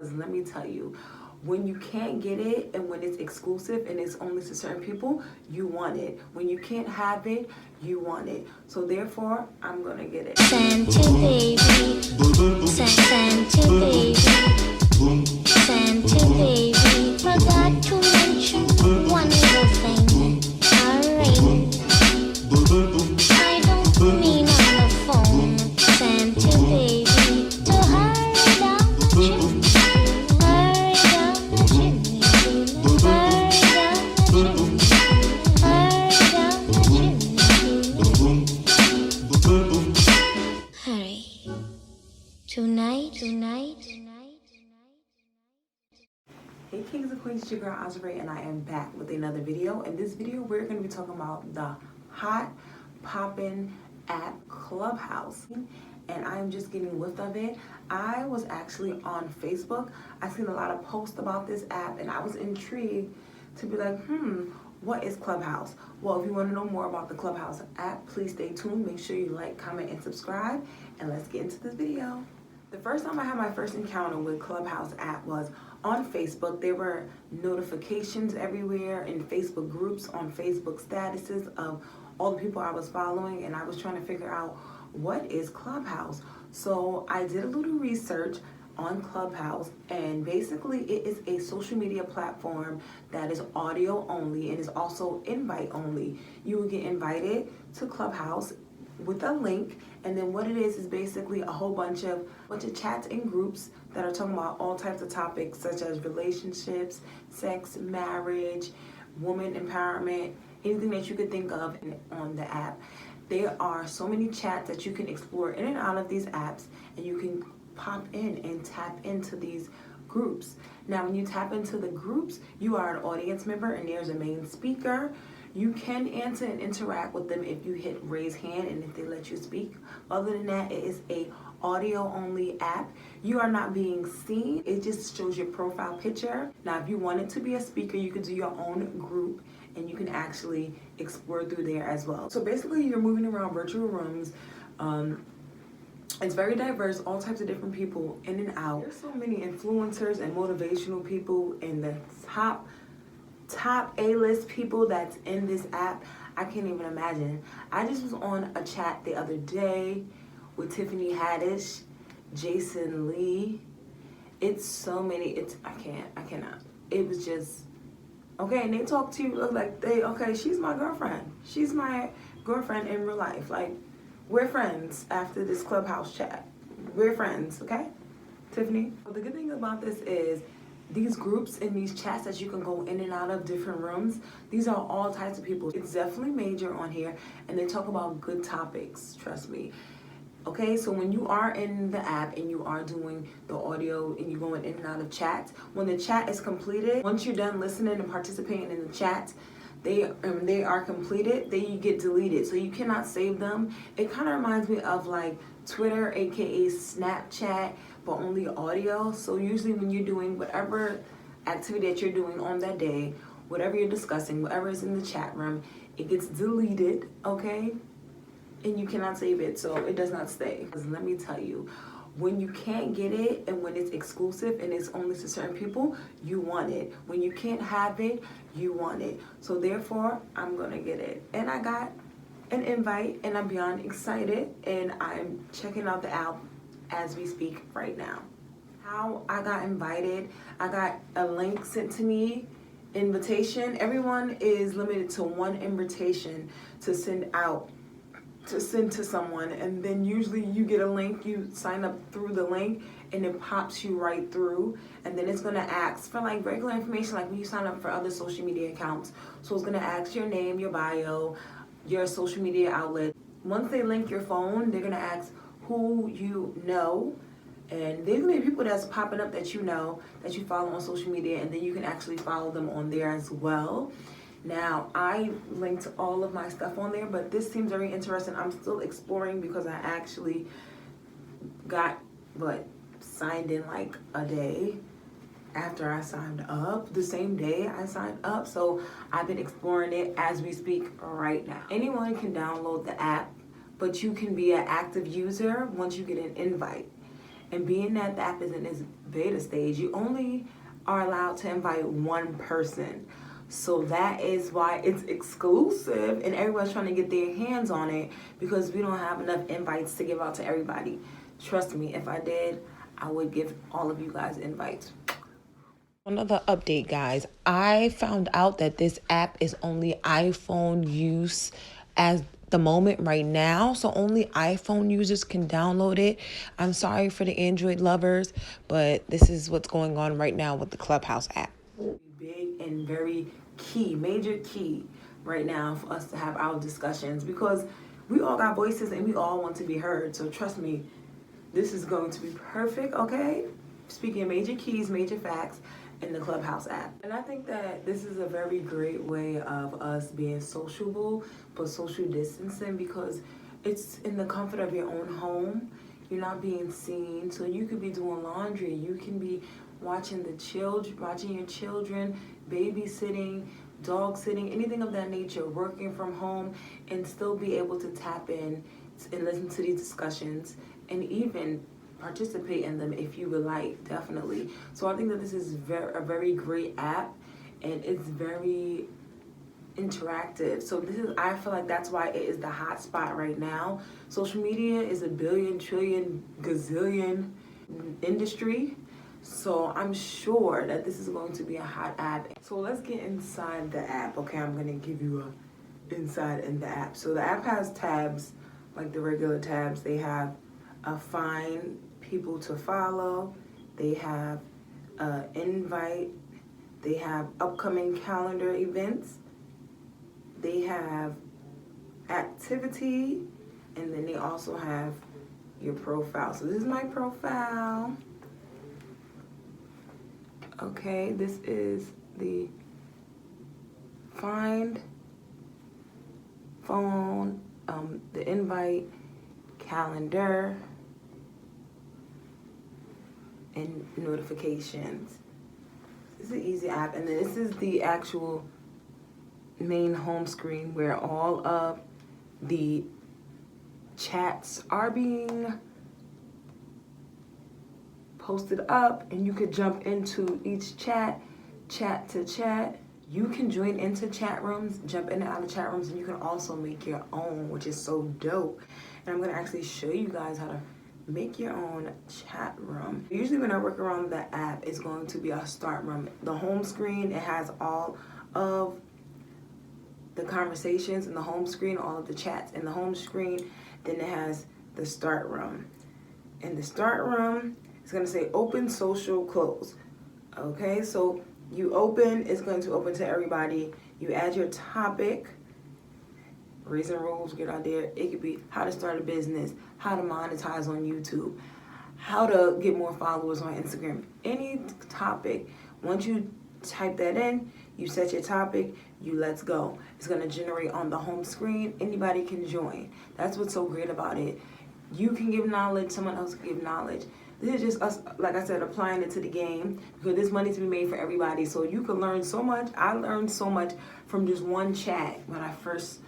Let me tell you, when you can't get it and when it's exclusive and it's only to certain people, you want it. When you can't have it, you want it. So therefore, I'm gonna get it. Santa baby, Santa baby, Santa baby, forgot to mention one little thing. Alright, I don't mean on the phone, Santa baby, to hurry down the chimney, hurry down the chimney, hurry down the chimney, hurry down the chimney. Hurry. Tonight. Hey Kings and Queens, it's your girl Azure, and I am back with another video. In this video, we're going to be talking about the hot poppin' app Clubhouse. And I'm just getting whiff of it. I was actually on Facebook. I seen a lot of posts about this app, and I was intrigued to be like, what is Clubhouse? Well, if you want to know more about the Clubhouse app, please stay tuned. Make sure you like, comment, and subscribe. And let's get into this video. The first time I had my first encounter with Clubhouse app was on Facebook. There were notifications everywhere in Facebook groups, on Facebook statuses of all the people I was following, and I was trying to figure out what is Clubhouse. So I did a little research on Clubhouse, and basically it is a social media platform that is audio only and is also invite only. You will get invited to Clubhouse with a link, and then what it is basically a whole bunch of chats and groups that are talking about all types of topics such as relationships, sex, marriage, woman empowerment, anything that you could think of on the app. There are so many chats that you can explore in and out of these apps, and you can pop in and tap into these groups. Now, when you tap into the groups, you are an audience member and there's a main speaker. You can answer and interact with them if you hit raise hand and if they let you speak. Other than that, it is a audio only app. You are not being seen. It just shows your profile picture. Now, if you wanted to be a speaker, you could do your own group and you can actually explore through there as well. So basically, you're moving around virtual rooms. It's very diverse, all types of different people in and out. There's so many influencers and motivational people, and the top A-list people that's in this app, I can't even imagine. I just was on a chat the other day with Tiffany Haddish, Jason Lee. It's so many, I cannot. It was just, okay, and they talk to you like she's my girlfriend. She's my girlfriend in real life. Like, we're friends after this Clubhouse chat. We're friends, okay? Tiffany? Well, the good thing about this is these groups and these chats that you can go in and out of different rooms, these are all types of people. It's definitely major on here, and they talk about good topics, trust me. Okay, so when you are in the app and you are doing the audio and you're going in and out of chats, when the chat is completed, once you're done listening and participating in the chat, they are completed, then you get deleted, so you cannot save them. It kind of reminds me of like Twitter, aka Snapchat, but only audio. So usually when you're doing whatever activity that you're doing on that day, whatever you're discussing, whatever is in the chat room, it gets deleted, okay? And you cannot save it, so it does not stay. Because let me tell you, when you can't get it and when it's exclusive and it's only to certain people, you want it. When you can't have it, you want it. So therefore, I'm gonna get it. And I got an invite and I'm beyond excited, and I'm checking out the app as we speak right now. How I got invited, I got a link sent to me, invitation. Everyone is limited to one invitation to send to someone, and then usually you get a link, you sign up through the link, and it pops you right through, and then it's gonna ask for like regular information, like when you sign up for other social media accounts. So it's gonna ask your name, your bio, your social media outlet. Once they link your phone, they're gonna ask who you know, and there's gonna be people that's popping up that you know, that you follow on social media, and then you can actually follow them on there as well. Now, I linked all of my stuff on there, but this seems very interesting. I'm still exploring because I actually got, signed in like a day after I signed up, the same day I signed up. So I've been exploring it as we speak right now. Anyone can download the app, but you can be an active user once you get an invite. And being that the app is in its beta stage, you only are allowed to invite one person. So that is why it's exclusive and everyone's trying to get their hands on it, because we don't have enough invites to give out to everybody. Trust me, if I did, I would give all of you guys invites. Another update, guys. I found out that this app is only iPhone use as the moment right now, so only iPhone users can download it. I'm sorry for the Android lovers, but this is what's going on right now with the Clubhouse app. Big and very key, major key right now for us to have our discussions, because we all got voices and we all want to be heard. So trust me, this is going to be perfect, okay? Speaking of major keys, major facts in the Clubhouse app. And I think that this is a very great way of us being sociable, but social distancing, because it's in the comfort of your own home. You're not being seen, so you could be doing laundry, you can be watching the children, watching your children, babysitting, dog sitting, anything of that nature, working from home, and still be able to tap in and listen to these discussions and even participate in them if you would like, definitely. So I think that this is a very great app, and it's very interactive. So this is, I feel like that's why it is the hot spot right now. Social media is a billion, trillion, gazillion industry. So I'm sure that this is going to be a hot app. So let's get inside the app. Okay, I'm gonna give you a inside in the app. So the app has tabs, like the regular tabs. They have find people to follow. They have invite. They have upcoming calendar events. They have activity, and then they also have your profile. So this is my profile. Okay, this is the find, phone, the invite, calendar, and notifications. This is an easy app, and then this is the actual main home screen where all of the chats are being posted up, and you could jump into each chat to chat. You can join into chat rooms, jump in and out of chat rooms, and you can also make your own, which is so dope. And I'm gonna actually show you guys how to make your own chat room. Usually when I work around the app, it's going to be a start room. The home screen, it has all of the conversations in the home screen, all of the chats in the home screen. Then it has the start room. In the start room, it's gonna say open, social, close. Okay, so you open, it's going to open to everybody. You add your topic, raising rules, good idea. It could be how to start a business, how to monetize on YouTube, how to get more followers on Instagram, any topic. Once you type that in, you set your topic, you let's go. It's gonna generate on the home screen. Anybody can join. That's what's so great about it. You can give knowledge, someone else can give knowledge. This is just us, like I said, applying it to the game, because there's money to be made for everybody. So you can learn so much. I learned so much from just one chat when I first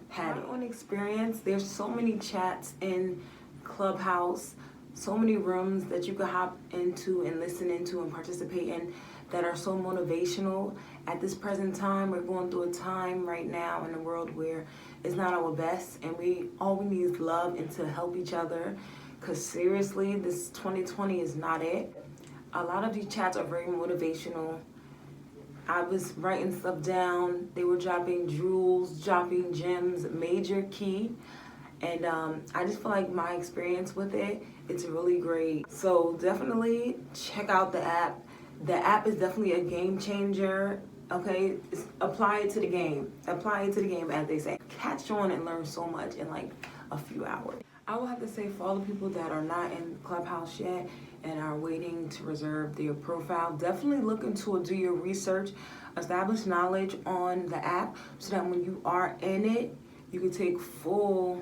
had my own experience. There's so many chats in Clubhouse, so many rooms that you could hop into and listen into and participate in that are so motivational. At this present time, we're going through a time right now in the world where it's not our best, and all we need is love and to help each other. Because seriously, this 2020 is not it. A lot of these chats are very motivational. I was writing stuff down. They were dropping jewels, dropping gems, major key. And I just feel like my experience with it, it's really great. So definitely check out the app. The app is definitely a game changer. Okay, apply it to the game. Apply it to the game, as they say. Catch on and learn so much in like a few hours. I will have to say, for all the people that are not in Clubhouse yet and are waiting to reserve their profile, definitely look into it, do your research, establish knowledge on the app, so that when you are in it, you can take full,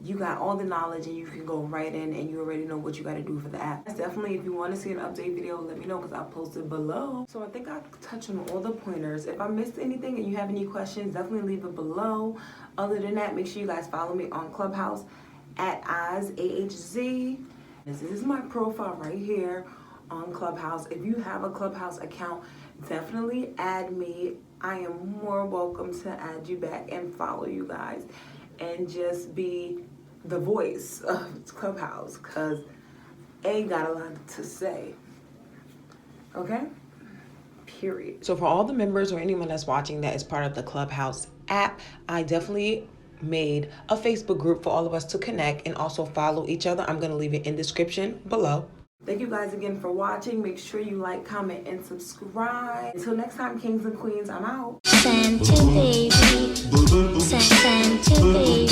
you got all the knowledge and you can go right in and you already know what you got to do for the app. Definitely, if you want to see an update video, let me know, because I'll post it below. So I think I touched on all the pointers. If I missed anything and you have any questions, definitely leave it below. Other than that, make sure you guys follow me on Clubhouse at AHZ, This is my profile right here on Clubhouse. If you have a Clubhouse account, definitely add me. I am more welcome to add you back and follow you guys and just be the voice of Clubhouse, because A got a lot to say. Okay? Period. So for all the members or anyone that's watching that is part of the Clubhouse app, I definitely made a Facebook group for all of us to connect and also follow each other. I'm going to leave it in the description below. Thank you guys again for watching. Make sure you like, comment, and subscribe. Until next time, kings and queens, I'm out. Santa baby, Santa baby.